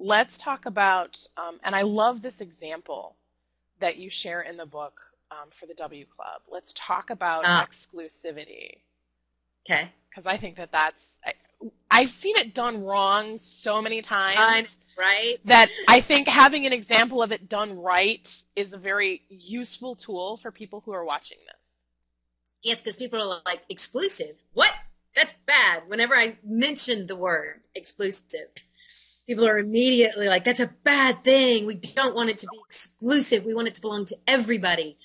let's talk about, and I love this example that you share in the book for the W Club. Let's talk about exclusivity. Okay. Because I think I've seen it done wrong so many times. Right? That I think having an example of it done right is a very useful tool for people who are watching this. Yes, because people are like, exclusive? What? That's bad. Whenever I mention the word exclusive, people are immediately like, that's a bad thing. We don't want it to be exclusive. We want it to belong to everybody.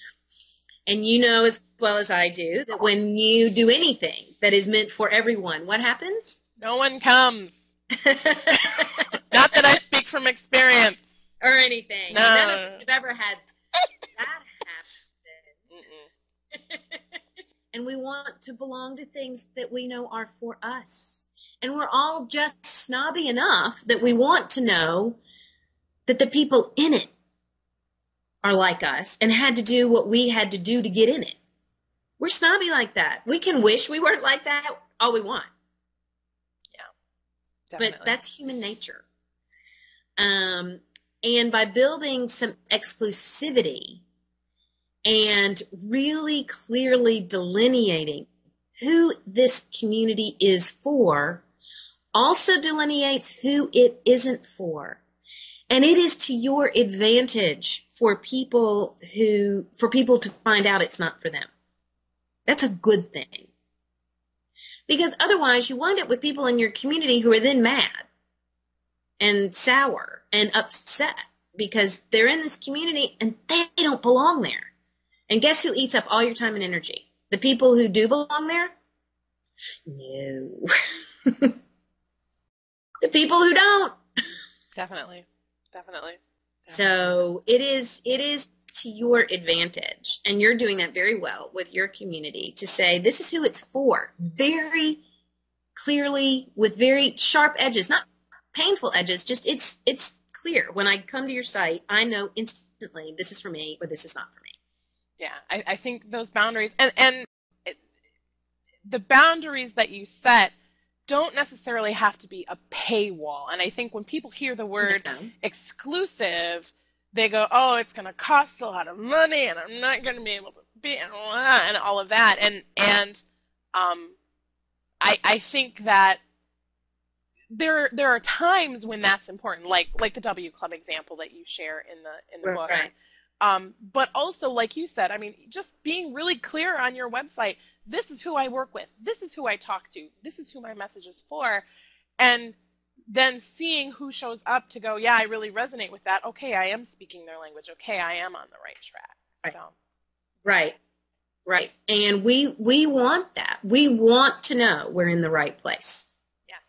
And you know as well as I do that when you do anything that is meant for everyone, what happens? No one comes. Not that I speak from experience. Or anything. No. None of us have ever had that happen. And we want to belong to things that we know are for us. And we're all just snobby enough that we want to know that the people in it are like us and had to do what we had to do to get in it. We're snobby like that. We can wish we weren't like that all we want. Yeah, definitely. But that's human nature. And by building some exclusivity and really clearly delineating who this community is for, also delineates who it isn't for. And it is to your advantage for people to find out it's not for them. That's a good thing. Because otherwise you wind up with people in your community who are then mad and sour and upset because they're in this community and they don't belong there. And guess who eats up all your time and energy? The people who do belong there? No. The people who don't. Definitely. So it is to your advantage, and you're doing that very well with your community to say this is who it's for, very clearly with very sharp edges, not painful edges, just it's clear. When I come to your site, I know instantly this is for me or this is not for me. Yeah, I think those boundaries and the boundaries that you set don't necessarily have to be a paywall. And I think when people hear the word exclusive, they go, oh, it's going to cost a lot of money and I'm not going to be able to be, and all of that. And I think that there are times when that's important, like the W Club example that you share in the book. Right. But also, like you said, I mean, just being really clear on your website, this is who I work with, this is who I talk to, this is who my message is for, and then seeing who shows up to go, yeah, I really resonate with that. Okay, I am speaking their language. Okay, I am on the right track. Right. So. Right. And we want that. We want to know we're in the right place. Yes,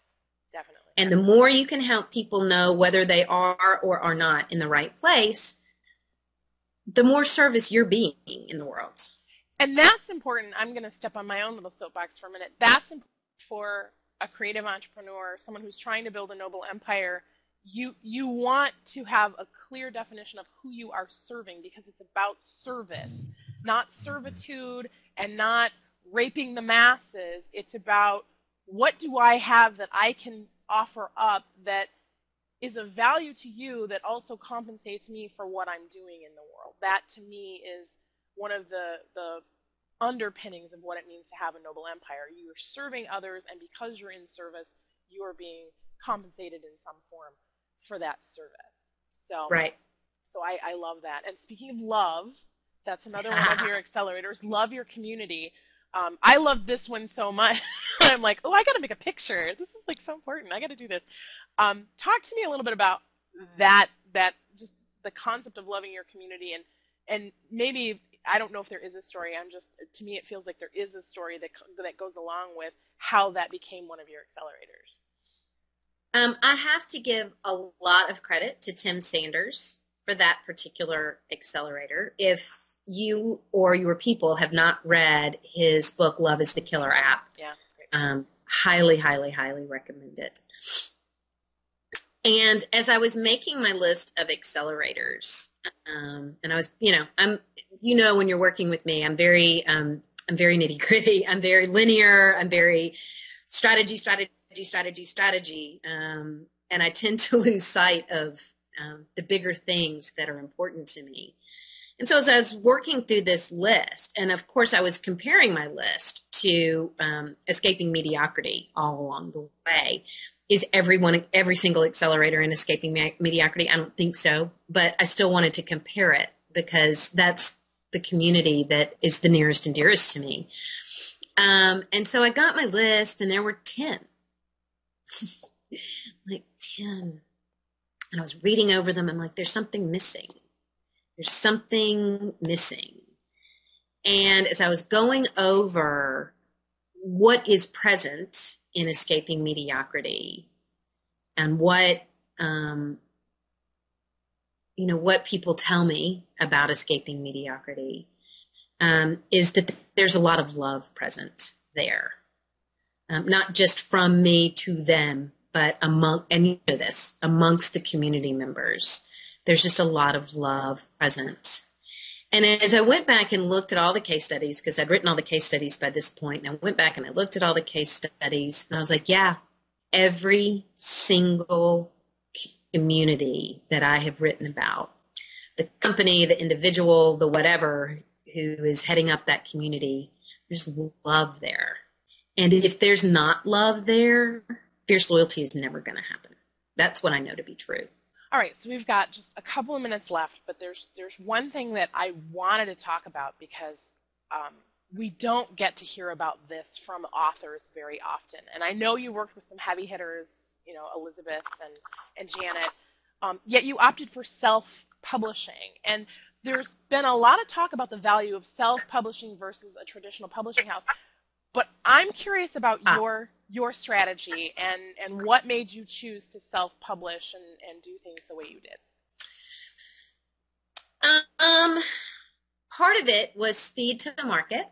definitely. And the more you can help people know whether they are or are not in the right place, the more service you're being in the world. And that's important. I'm going to step on my own little soapbox for a minute. That's important for a creative entrepreneur, someone who's trying to build a noble empire. You want to have a clear definition of who you are serving, because it's about service, not servitude and not raping the masses. It's about, what do I have that I can offer up that is of value to you that also compensates me for what I'm doing in the world. That to me is one of the underpinnings of what it means to have a noble empire. You are serving others, and because you're in service, you are being compensated in some form for that service. So, right. So I love that. And speaking of love, that's another one of your accelerators. Love your community. I love this one so much. I'm like, oh, I got to make a picture. This is like so important. I got to do this. Talk to me a little bit about that just the concept of loving your community, and maybe, I don't know if there is a story. To me, it feels like there is a story that goes along with how that became one of your accelerators. I have to give a lot of credit to Tim Sanders for that particular accelerator. If you or your people have not read his book, Love is the Killer App, highly, highly, highly recommend it. And as I was making my list of accelerators, and I was, when you're working with me, I'm very nitty gritty. I'm very linear. I'm very strategy. and I tend to lose sight of the bigger things that are important to me. And so as I was working through this list, and of course I was comparing my list to Escaping Mediocrity all along the way. Is every single accelerator in Escaping Mediocrity? I don't think so, but I still wanted to compare it because that's the community that is the nearest and dearest to me. And so I got my list, and there were 10. Like 10. And I was reading over them. I'm like, there's something missing. There's something missing. And as I was going over what is present in Escaping Mediocrity and what people tell me about Escaping Mediocrity, is that there's a lot of love present there. Not just from me to them, but amongst the community members. There's just a lot of love present. And as I went back and looked at all the case studies, because I'd written all the case studies by this point, and I went back and I looked at all the case studies, and I was like, yeah, every single community that I have written about, the company, the individual, the whatever, who is heading up that community, there's love there. And if there's not love there, fierce loyalty is never going to happen. That's what I know to be true. All right, so we've got just a couple of minutes left, but there's one thing that I wanted to talk about because we don't get to hear about this from authors very often. And I know you worked with some heavy hitters, Elizabeth and Janet, yet you opted for self-publishing. And there's been a lot of talk about the value of self-publishing versus a traditional publishing house. But I'm curious about your strategy and what made you choose to self-publish and do things the way you did. Part of it was speed to the market.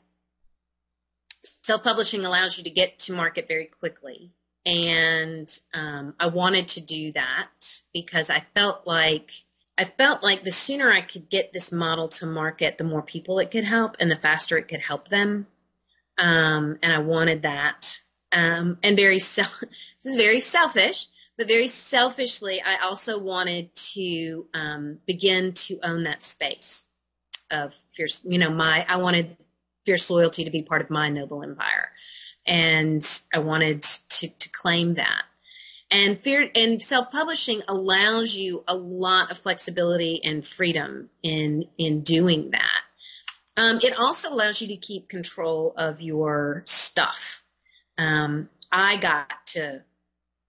Self-publishing allows you to get to market very quickly. And I wanted to do that because I felt like the sooner I could get this model to market, the more people it could help and the faster it could help them. And I wanted that. And this is very selfish, but very selfishly, I also wanted to begin to own that space of fierce, I wanted fierce loyalty to be part of my noble empire. And I wanted to claim that. And self-publishing allows you a lot of flexibility and freedom in doing that. It also allows you to keep control of your stuff. I got to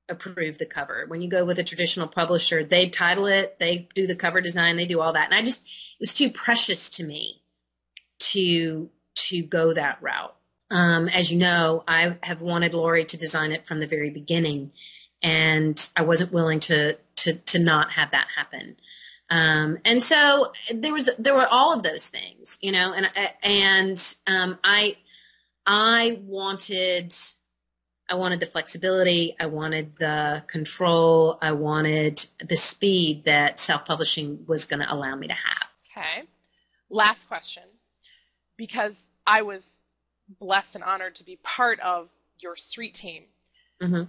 approve the cover. When you go with a traditional publisher, they title it, they do the cover design, they do all that. And it was too precious to me to go that route. As you know, I have wanted Lori to design it from the very beginning, and I wasn't willing to not have that happen. And so there were all of those things, and I wanted the flexibility, I wanted the control, I wanted the speed that self-publishing was going to allow me to have. Okay. Last question, because I was blessed and honored to be part of your street team. Mm-hmm.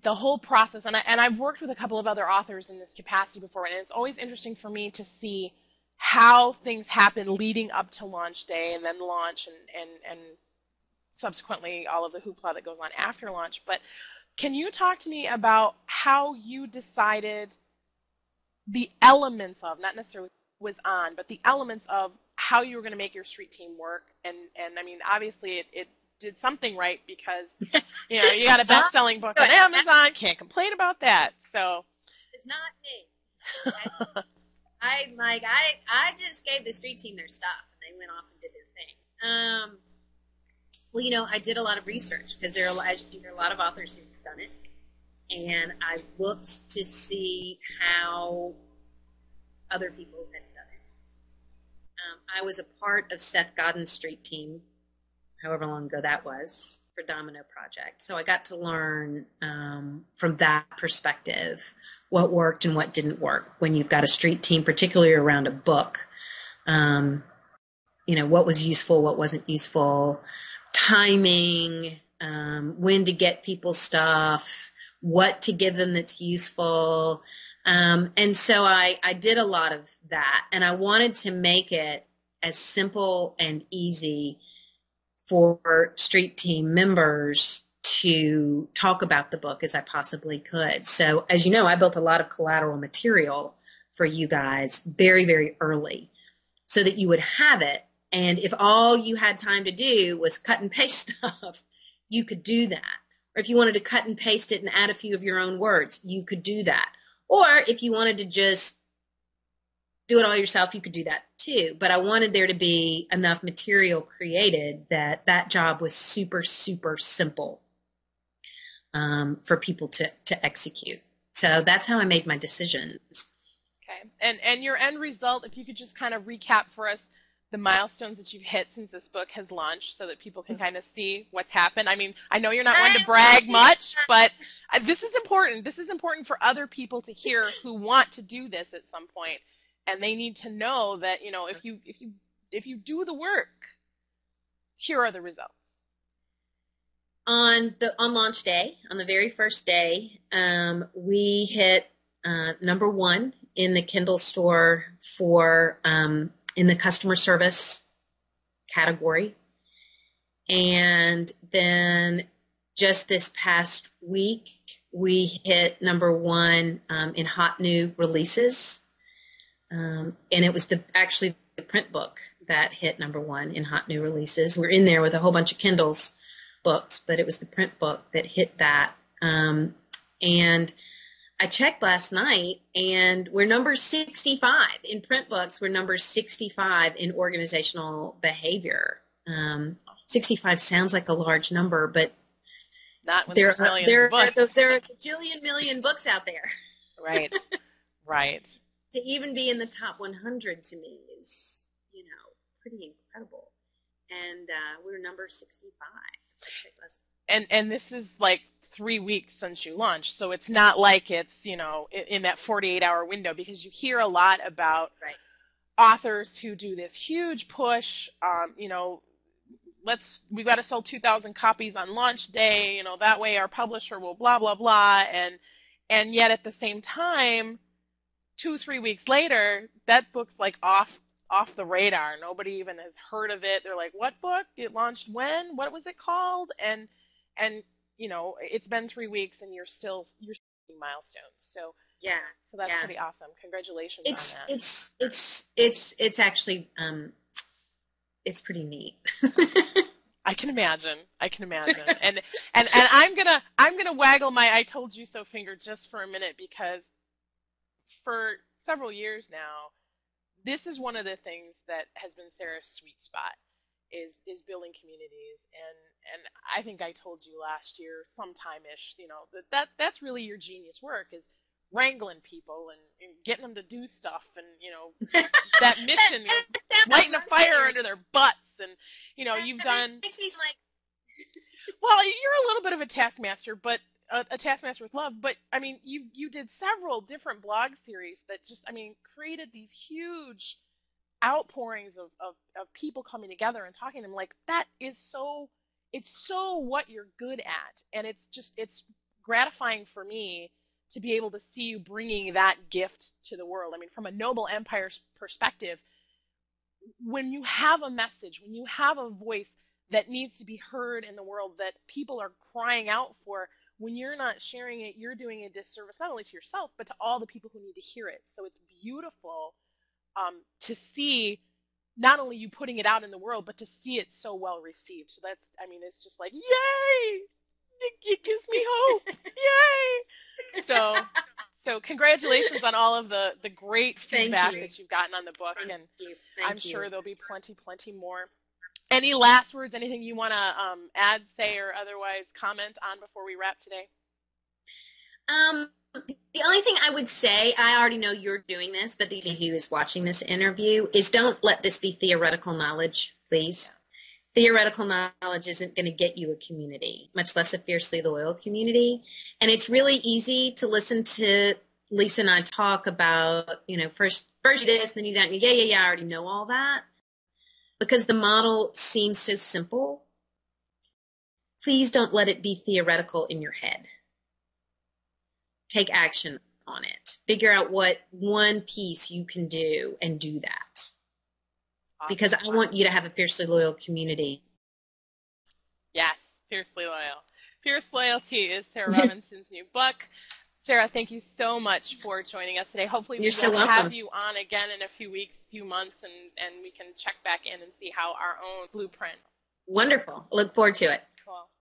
The whole process, and I've worked with a couple of other authors in this capacity before, and it's always interesting for me to see how things happen leading up to launch day and then launch and subsequently all of the hoopla that goes on after launch. But can you talk to me about how you decided the elements of, not necessarily was on, but the elements of how you were going to make your street team work? And I mean, obviously it did something right because, you got a best-selling book on Amazon, can't complain about that. So it's not me. I just gave the street team their stuff and they went off and did their thing. Well, I did a lot of research because there are a lot of authors who've done it, and I looked to see how other people had done it. I was a part of Seth Godin's street team, however long ago that was, for Domino Project. So I got to learn from that perspective what worked and what didn't work when you've got a street team, particularly around a book. What was useful, what wasn't useful, timing, when to get people's stuff, what to give them that's useful. And so I did a lot of that, and I wanted to make it as simple and easy for street team members to talk about the book as I possibly could. So as you know, I built a lot of collateral material for you guys very, very early so that you would have it. And if all you had time to do was cut and paste stuff, you could do that. Or if you wanted to cut and paste it and add a few of your own words, you could do that. Or if you wanted to just do it all yourself, you could do that too. But I wanted there to be enough material created that that job was super, super simple for people to execute. So that's how I made my decisions. Okay. And your end result, if you could just kind of recap for us the milestones that you've hit since this book has launched so that people can kind of see what's happened. I mean, I know you're not one to brag much, but this is important. This is important for other people to hear who want to do this at some point. And they need to know that, you know, if you do the work, here are the results. On launch day, on the very first day, we hit number 1 in the Kindle store for in the customer service category. And then just this past week, we hit number 1 in hot new releases. And it was actually the print book that hit number 1 in hot new releases. We're in there with a whole bunch of Kindles books, but it was the print book that hit that. And I checked last night, and we're number 65 in print books. We're number 65 in organizational behavior. 65 sounds like a large number, but not when there are a gajillion million books out there. Right, right. To even be in the top 100 to me is, you know, pretty incredible. And we're number 65. I checked last night. And this is like 3 weeks since you launched, so it's not like it's, you know, in that 48-hour window, because you hear a lot about authors who do this huge push, you know, we got to sell 2,000 copies on launch day, you know, that way our publisher will blah, blah, blah, and yet at the same time, 2-3 weeks later, that book's like off the radar. Nobody even has heard of it. They're like, what book? It launched when? What was it called? And you know, it's been 3 weeks and you're still hitting milestones. So yeah, so that's pretty awesome. Congratulations on that. It's actually it's pretty neat. I can imagine. And I'm gonna waggle my I told you so finger just for a minute, because for several years now, this is one of the things that has been Sarah's sweet spot, is building communities, and I think I told you last year sometime-ish, you know, that's really your genius work, is wrangling people and getting them to do stuff, and, you know, that mission, you know, lighting a fire under their butts, and, you know, you've done. Makes me like. Well, you're a little bit of a taskmaster, but a taskmaster with love. But I mean, you did several different blog series that just, I mean, created these huge outpourings of people coming together and talking. I'm like, that is so, it's so what you're good at, and it's gratifying for me to be able to see you bringing that gift to the world. I mean, from a Noble Empire's perspective, when you have a message, when you have a voice that needs to be heard in the world, that people are crying out for, when you're not sharing it, you're doing a disservice not only to yourself, but to all the people who need to hear it. So it's beautiful to see not only you putting it out in the world, but to see it so well received. So that's, I mean, it's just like, yay! It gives me hope. Yay! So congratulations on all of the great feedback that you've gotten on the book, and I'm sure there'll be plenty more. Any last words, anything you want to add, say, or otherwise comment on before we wrap today? The only thing I would say, I already know you're doing this, but the who is watching this interview, is don't let this be theoretical knowledge, please. Theoretical knowledge isn't going to get you a community, much less a fiercely loyal community. And it's really easy to listen to Lisa and I talk about, you know, first you this, then you that, and yeah, I already know all that. Because the model seems so simple, please don't let it be theoretical in your head. take action on it. Figure out what one piece you can do and do that. Awesome. Because I want you to have a fiercely loyal community. Yes, fiercely loyal. Fierce Loyalty is Sarah Robinson's new book. Sarah, thank you so much for joining us today. Hopefully we will have you on again in a few weeks, few months, and we can check back in and see how our own blueprint. Wonderful. Look forward to it.